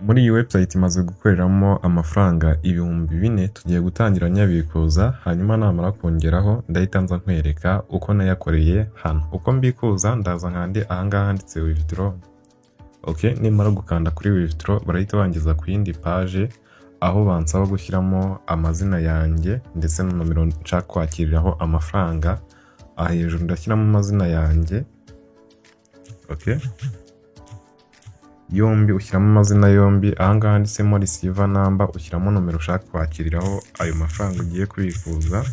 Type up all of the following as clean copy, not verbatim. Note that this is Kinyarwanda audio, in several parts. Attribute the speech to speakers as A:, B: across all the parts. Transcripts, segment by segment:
A: Muri iyi website imaze gukoreramo amafaranga 4,000 tugiye gutangira nyabikuza, hanyuma namara kongeraho ndahita nza nkwereka uko nayakoreye hano. Uko mbikuza ndaza nkande ahangaha handitse withdraw. Okay, nimara gukanda kuri withdraw barahita bangeza ku yindi page aho bansaba gushyiramo amazina yanjye ndetse na nomero nshaka kwakiriraho amafaranga. Aha hejuru ndashyiramo amazina yanjye. Okay, yombi ushyiramo amazina yombi, ahangaha handitsemo receiver number ushyiramo nomero ushaka kwakiriraho ayo mafaranga ugiye kubikuza.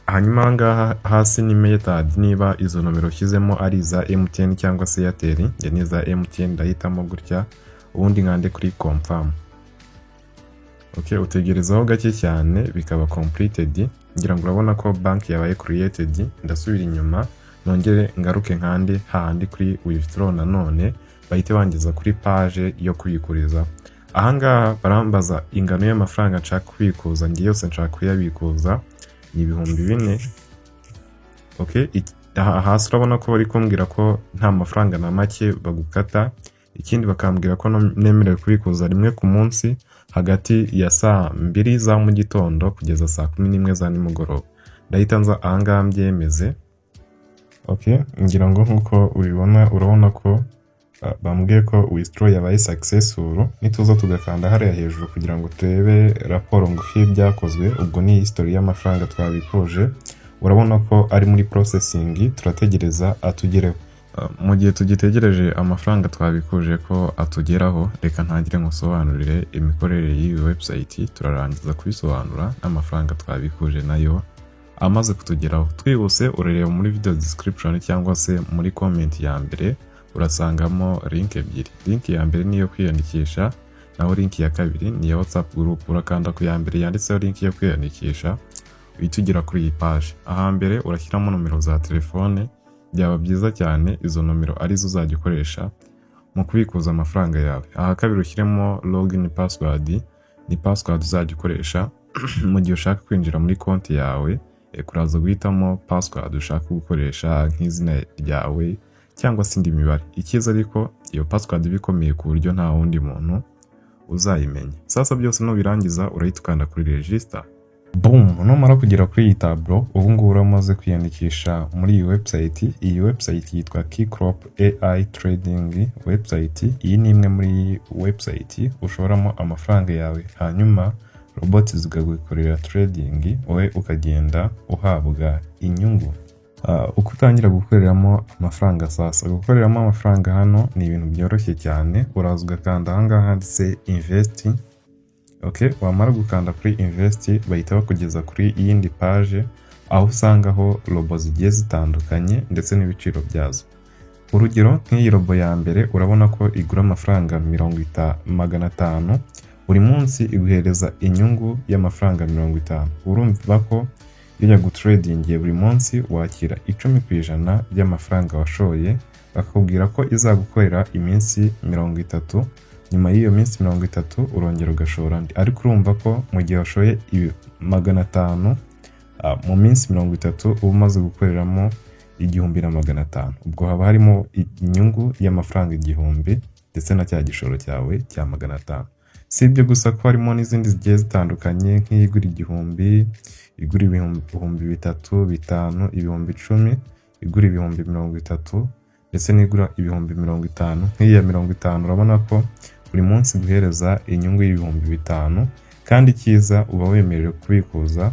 A: Hanyuma ahangaha hasi ni method, niba izo nomero ushyizemo ari iza MTN cyangwa se Airtel, njye ni iza MTN ndahitamo gutya, ubundi nkande kuri confirm. Okay, utegerezaho gake cyane bikaba completed. Ngira ngo urabona ko bank yabaye created. Ndasubira inyuma nongere ngaruke nkande hahandi kuri withdraw, nanone bahite bangeza kuri page yo kubikuriza. Ahangaha barambaza ingano y'amafaranga nshaka kubikuza, ngiye yose nshaka kuyabikuza ni 4,000. Okay, hasi urabona ko bari kumbwira ko nta mafaranga na make bagukata. Ikindi bakambwira ko nemerewe kubikuza rimwe ku munsi hagati ya saa 2 za mu gitondo kugeza saa 11 za nimugoroba. Ndahita nza ahangaha mbyemeze. Okay, ngira ngo nkuko ubibona urabona ko bambwiye ko withdraw yabaye successful. Nituza tugakanda hariya hejuru kugira ngo turebe raporo ngufi y'ibyakozwe, ubwo ni history y'amafaranga twabikuje. Urabona ko ari muri processing, turategereza atugereho. Mu gihe tugitegereje amafaranga twabikuje ko atugeraho, reka ntangire ngusobanurire imikorere y'iyi website. Turarangiza kubisobanura n'amafaranga twabikuje nayo amaze kutugeraho. Twihuse urareba muri video description cyangwa se muri comment ya mbere urasangamo link ebyiri. Link ya mbere niyo kwiyandikisha, naho link ya kabiri ni ya WhatsApp group. Urakanda ku ya mbere yanditseho link yo kwiyandikisha uhita ugera kuri iyi page. Aha mbere urashyiramo nomero za telefone, byaba byiza cyane izo nomero arizo uzajya ukoresha mu kubikuza amafaranga yawe. Aha kabiri ushyiremo login password, ni password uzajya ukoresha mu gihe ushaka kwinjira muri konti yawe. Kuraza guhitamo password ushaka gukoresha nk'izina ryawe cyangwa se indi mibare. Ikiza ariko iyo password bikomeye ku buryo nta wundi muntu uzayimenya. Sasa byose nubirangiza urahita ukanda kuri register. Boom, numara kugera kuri iyi tableau, ubu ngubu uramaze kwiyandikisha muri iyi website. Iyi website yitwa Keycrop AI Trading website. Iyi ni imwe muri website ushoramo amafaranga yawe, hanyuma robot zikagukorera trading, wowe ukagenda uhabwa inyungu. Uko utangira gukoreramo amafaranga sasa. Gukoreramo amafaranga hano ni ibintu byoroshye cyane. Uraza ugakanda ahangaha handitse invest. Okay, wamara gukanda kuri invest bahita bakugeza kuri iyindi page aho usangaho robo zigiye zitandukanye ndetse n'ibiciro byazo. Urugero nk'iyi robo ya mbere urabona ko igura amafaranga 500. Buri munsi iguhereza inyungu y'amafaranga 50. Urumva ko iyo gutradingiye buri munsi wakira 10% by'amafaranga washoye, bakakubwira ko izagukorera iminsi 30. Nyuma y'iyo minsi 30 urongera ugashora andi. Ariko urumva ko mu gihe washoye 500 mu minsi 30 uba umaze gukoreramo 1,500. Ubwo haba harimo inyungu y'amafaranga 1,000 ndetse na cya gishoro cyawe cya 500. Si ibyo gusa ko harimo n'izindi zigiye zitandukanye nk'igura 1,000, igura 3,000, 5,000, 10,000, igura 30,000 ndetse n'igura 50,000. Nk'iya 50 urabona ko buri munsi guhereza inyungu y'5,000, kandi cyiza uba wemerewe kubikuza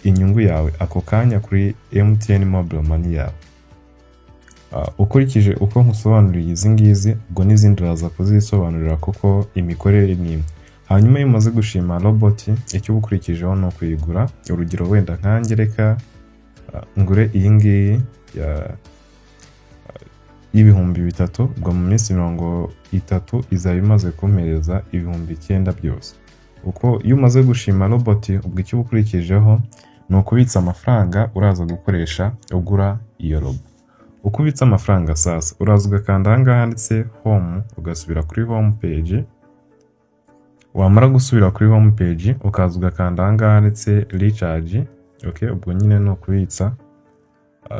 A: inyungu yawe ako kanya kuri MTN Mobile Money yawe. Ukurikije uko nkusobanuriye izi ngizi, ubwo n'izindi uraza kuzisobanurira kuko imikorere ni imwe. Hanyuma iyo umaze gushima robot, icyo ubukurikijeho no kuyigura. Urugero wenda nkanjye reka ngure iyi ngiyi y'3,000, ubwo mu minsi 30 izaba imaze kumpereza 9,000 byose. Uko iyo umaze gushima robot, ubwo icyo ubukurikijeho ni ukubitsa amafaranga uraza gukoresha ugura iyo robo. Uko ubitsa amafaranga sasa, uraza ugakanda ahangaha handitse home, ugasubira kuri home page. Wamara gusubira kuri home page ukaza ugakanda ahangaha handitse recharge. Okay, ubwo nyine no kubitsa.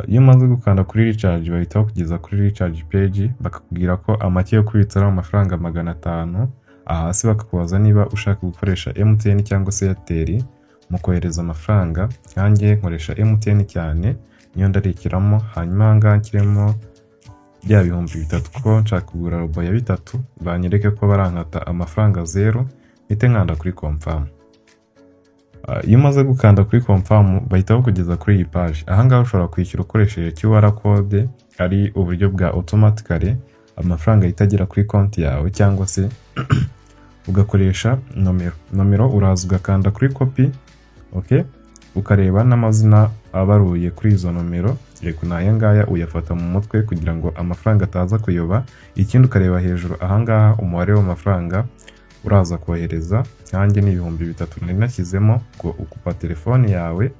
A: Iyo umaze gukanda kuri recharge bahita bakugeza kuri recharge page, bakakubwira ko amake yo kubitsa ari amafaranga 500. Hasi bakakubaza niba ushaka gukoresha MTN cyangwa se Airtel mu kohereza amafaranga. Nkanjye nkoresha MTN cyane, niyo ndarekiramo. Hanyuma aha ngaha nshyiremo bya bihumbi 3 kuko nshaka kugura robo ya 3, banyereke ko barankata amafaranga 0, mpite nkanda kuri confirm. Iyo umaze gukanda kuri confirm bahita bakugeza kuri iyi page. Aha ngaha ushobora kwishyura ukoresheje QR code, ari uburyo bwa automatically amafaranga itagera kuri konti yawe, cyangwa se ugakoresha nomero uraza ugakanda kuri copy, okay, ukareba n'amazina abaruye kuri izo nomero. Yego n'aya ngaya uyafata mu mutwe kugira ngo amafaranga ataza kuyoba. Ikindi ukareba hejuru aha ngaha umubare w'amafaranga uraza kohereza. Nkanjye ni 3,000 nari nashyizemo, ngo ukupa telefone yawe,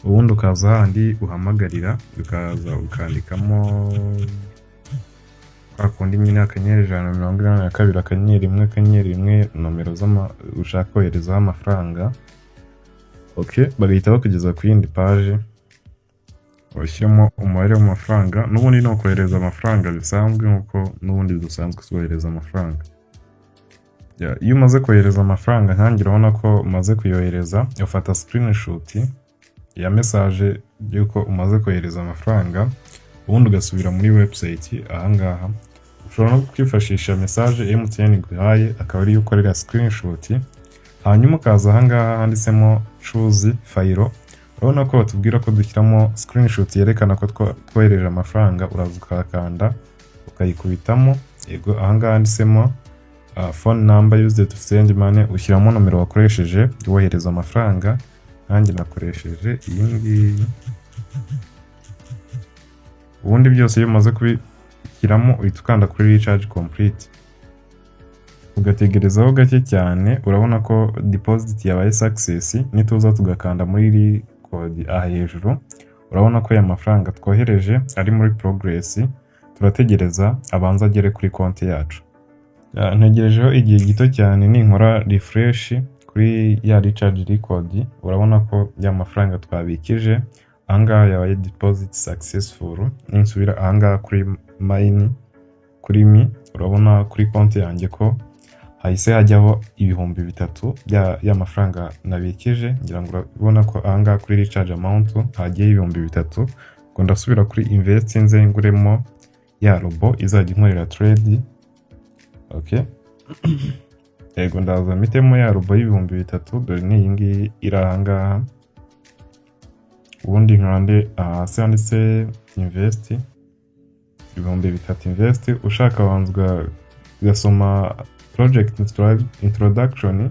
A: ubundi ukaza handi uhamagarira, ukaza ukandikamo akundi nyine akanyenyeri 182 akanyenyeri 1 nomero ushaka koherezaho amafaranga. Okay, bagahita bakugeza ku yindi page, washyiramo umubare w'amafaranga. N'ubundi no kohereza amafaranga bisanzwe nkuko n'ubundi dusanzwe twohereza amafaranga. Iyo umaze kohereza amafaranga nkanjye urabona ko umaze kuyohereza, ufata screenshot ya message y'uko umaze kohereza amafaranga, ubundi ugasubira muri website. Aha ngaha ushobora no kwifashisha message MTN guhaye, akaba ari ukorera screenshot. Hanyuma ukaza aha ngaha handitsemo choose file. Urabona ko batubwira ko dushyiramo screenshot yerekana ko twohereje amafaranga. Uraza ukakanda ukayikubitamo. Yego aha ngaha handitsemo phone number used to send money, ushyiramo nomero wakoresheje wohereza amafaranga. Nanjye nakoresheje iyi ngiyi. Ubundi byose iyo umaze kubishyiramo uhita ukanda kuri recharge complete, ugategerezaho gake cyane. Urabona ko deposit yabaye success. Nituza tugakanda muri code aha hejuru, urabona ko aya mafaranga twohereje ari muri progress. Turategereza abanza agere kuri konti yacu. Ntegerejeho igihe gito cyane, ninkora refresh kuri ya recharge record, urabona ko ya mafaranga twabikije aha ngaha yabaye deposit successful. Ninsubira aha ngaha kuri mine, kuri mi, urabona kuri konti yanjye ko hahise hajyaho 3,000 ya mafaranga nabikije. Ngira ngo urabona ko aha ngaha kuri recharge amount hagiye 3,000. Ngo ndasubira kuri invest nze nguremo ya robo izajya inkorera trade. Okay. Yego ndaza mitemo ya robo y'3,000, dore ni iyi ngiyi iri aha ngaha. Ubundi nkande hasi handitse invest 3,000 invest. Ushaka wanzwa ugasoma project introduction.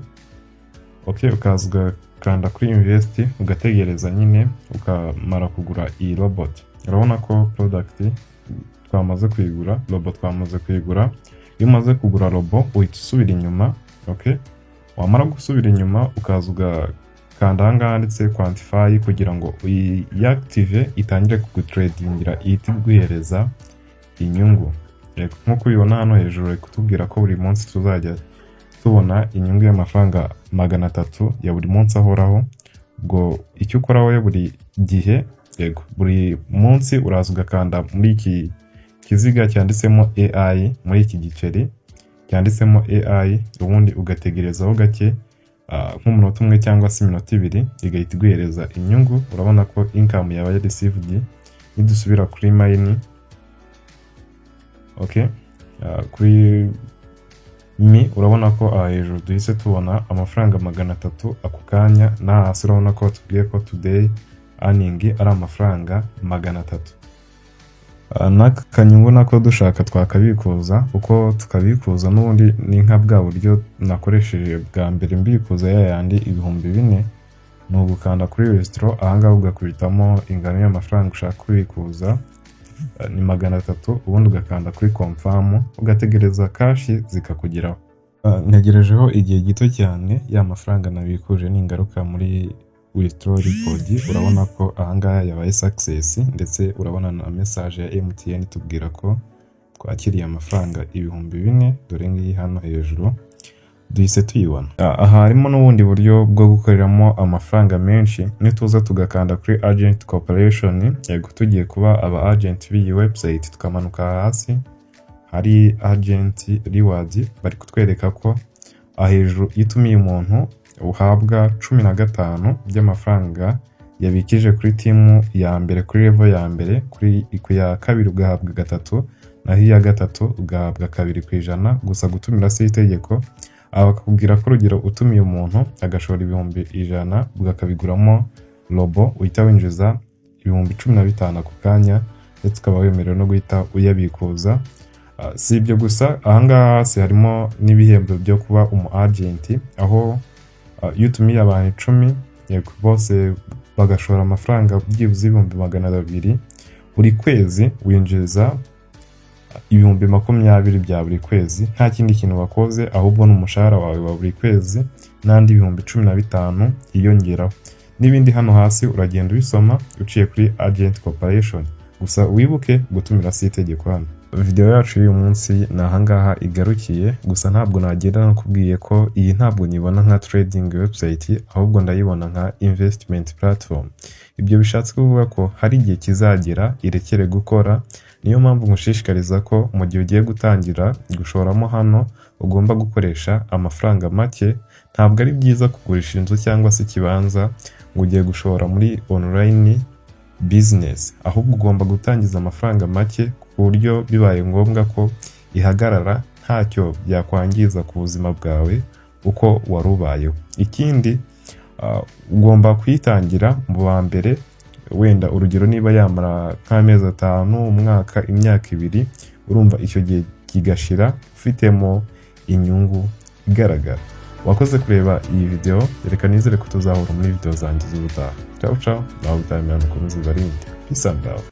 A: Okay, ukaza kanda kuri invest ugategereza nyine ukamara kugura iyi robot. Urabona ko product twamaze kuyigura, robot twamaze kuyigura. Iyo umaze kugura robo uhita usubira inyuma. Okay, wamara gusubira inyuma ukaza ugakanda aha ngaha handitse quantify kugira ngo uyiactive itangire kugutradingira, ihita iguhereza inyungu. Nkuko ubibona hano hejuru ari kutubwira ko buri munsi tuzajya tubona inyungu y'amafaranga 300 ya buri munsi ahoraho. Ubwo icyo ukora wowe buri gihe, yego buri munsi uraza ugakanda muri iki kiziga cyanditsemo AI, muri iki giceri cyanditsemo AI, ubundi ugategerezaho gake nk'umunota umwe cyangwa se iminota 2 igahita iguhereza inyungu. Urabona ko income yabaye received. Nidusubira kuri mine, okay, kuri mi urabona ko aha hejuru duhise tubona amafaranga 300 ako kanya. Na hasi urabona ko tubwiye ko today earning ari amafaranga 300. N'aka kanyungu nako dushaka twakabikuza, uko tukabikuza n'ubundi ni nka bwa buryo nakoresheje bwa mbere mbikuza yandi 4,000. Ni ugukanda kuri withdraw, aha ngaha ugakubitamo ingano y'amafaranga ushaka kubikuza ni 300, ubundi ugakanda kuri confirm ugategereza cash zikakugeraho. Ntegerejeho igihe gito cyane, ya mafaranga nabikuje n'ingaruka muri withdraw record. Urabona ko aha ngaha yabaye success, ndetse urabona na message ya MTN tubwira ko twakiriye amafaranga 4,000. Dore ngiyi hano hejuru. duhise tuyibona. Aha harimo n'ubundi buryo bwo gukoreramo amafaranga menshi, nituza tugakanda kuri agent corporation, yego tugiye kuba aba agent b'iyi website, tukamanuka hasi hari agent rewards, bari kutwereka ko hejuru iyo utumiye umuntu uhabwa 15 by'amafaranga yabikije kuri timu ya mbere, kuri level ya mbere, kuri ya kabiri ugahabwa 3, naho iya 3 ugahabwa 2%. Gusa gutumira si itegeko, bakakubwira ko urugero utumiye umuntu agashora 100,000 ukabiguramo robo, uhita winjiza 15,000 ku kanya, ndetse ukaba wemerewe no guhita uyabikuza. Si ibyo gusa, ahangaha hasi harimo n'ibihembo byo kuba umu agent, aho iyo utumiye abantu 10 yego bose bagashora amafaranga byibuze 200,000 buri kwezi, winjiza 20,000 bya buri kwezi, nta kindi kintu wakoze, ahubwo n'umushahara wawe wa buri kwezi n'andi 15,000 hiyongeraho. N'ibindi hano hasi uragenda ubisoma uciye kuri agent corporation, gusa wibuke gutumira si itegeko hano. Video yacu y'uyu munsi ni ahangaha igarukiye, gusa ntabwo nagenda nakubwiye ko iyi ntabwo nyibona nka trading website, ahubwo ndayibona nka investment platform. Ibyo bishatse kuvuga ko hari igihe kizagera irekere gukora, niyo mpamvu ngushishikariza ko mu gihe ugiye gutangira gushoramo hano ugomba gukoresha amafaranga make. Ntabwo ari byiza kugurisha inzu cyangwa se ikibanza ngo ugiye gushora muri online business, ahubwo ugomba gutangiza amafaranga make ku buryo bibaye ngombwa ko ihagarara ntacyo byakwangiza ku buzima bwawe uko warubayeho. Ikindi ugomba kuyitangira mu wa mbere, wenda urugero niba yamara nk'amezi 5, umwaka, imyaka 2, urumva icyo gihe kigashira ufitemo inyungu igaragara. Wakoze kureba iyi video, reka nizere ko tuzahura muri video zanjye z'ubutaha. Ciao ciao, nawe utaramira nukomeze barinde. Peace and love.